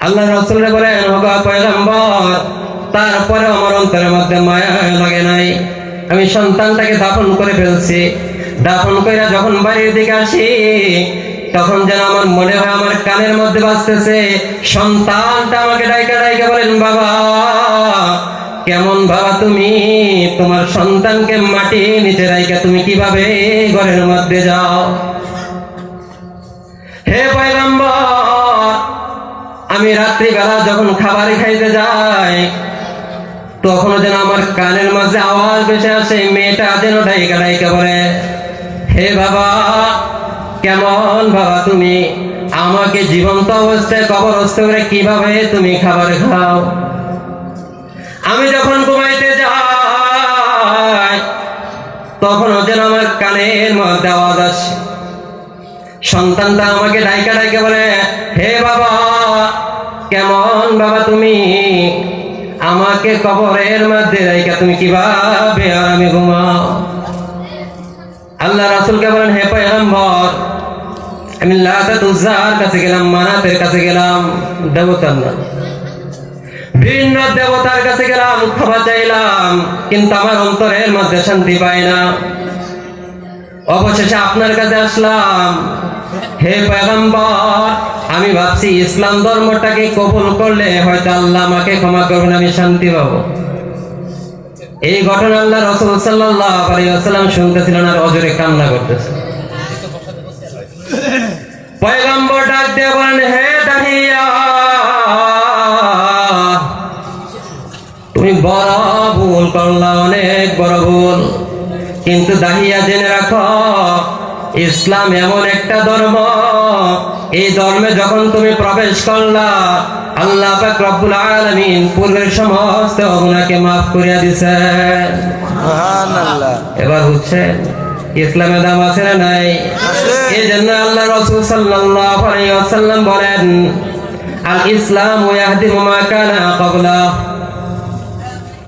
আল্লাহ রাসূল বলেন, ওগো পয়গম্বর, তারপরে আমার অন্তরের মধ্যে মায়া লাগে নাই। আমি সন্তানটাকে দাফন করে ফেলছি। দাফন করে যখন বাড়ির দিকে আসি, তখন যেন আমার মনে হয় আমার কানের মধ্যে বাজতেছে, সন্তানটা আমাকে ডাইকা ডাইকা বলেন, বাবা কেমন বাবা তুমি, তোমার সন্তানকে মাটি নিচে রাইকা তুমি কিভাবে ঘরের মধ্যে যাও? হে পয়গম্বর, আমি রাত্রিবেলা যখন খাবার খাইতে যাই, তখন যেন আমার কানের মাঝে আওয়াজ ভেসে আসে, মেয়েটা যেন ডাইকা ডাইকা বলে, হে বাবা কেমন বাবা তুমি, আমাকে জীবন্ত অবস্থায় কবরস্থ করে কিভাবে তুমি খাবার খাও? আমি যখন ঘুমাইতে যাই, তখন যেন আমার কানের মধ্যে আওয়াজ আসে, সন্তানটা আমাকে ডাইকা ডাইকা বলে, হে বাবা কেমন বাবা তুমি, আমাকে কবরের মধ্যে রাইকা তুমি কিভাবে আর আমি ঘুমাও? আল্লাহ রাসূলকে বলেন, হে পয়গম্বর, আমি লাত উজ্জার কাছে গেলাম, মানাতের কাছে গেলাম, দেবতার না, ভিন্ন দেবতার কাছে গেলাম, ক্ষমা চাইলাম, কিন্তু আমার অন্তরের মধ্যে শান্তি পাই না। অবশেষে আপনার কাছে আসলাম। হে পয়গম্বর, আমি ভাবছি ইসলাম ধর্মটাকে কবুল করলে হয়তো আল্লাহ আমাকে ক্ষমা করবেন, আমি শান্তি পাবো। এই ঘটনা আল্লাহ রাসূল সাল্লাল্লাহু আলাইহি ওয়াসাল্লাম শুনতেছিলেন আর অজরে কান্না করতেছেন। পয়গম্বর ডাক দিয়ে বলেন, হে দাহিয়া, তুমি বড় ভুল করলা, অনেক বড় ভুল। কিন্তু দাহিয়া জেনে রাখো, ইসলাম এমন একটা ধর্ম, এই ধর্মে যখন তুমি প্রবেশ করলা, আল্লাহ পাক রব্বুল আলামিন পূর্বের সমস্ত গুনাহকে মাফ করিয়া দিয়েছেন। সুবহানাল্লাহ। এবার বুঝছেন ইসলামের দাম আছে না নাই? এই জন্য আল্লাহ রাসূল সাল্লাল্লাহু আলাইহি ওয়াসাল্লাম বলেন, আল ইসলামু ইয়াহদিমু মা কানা ক্বাবলা।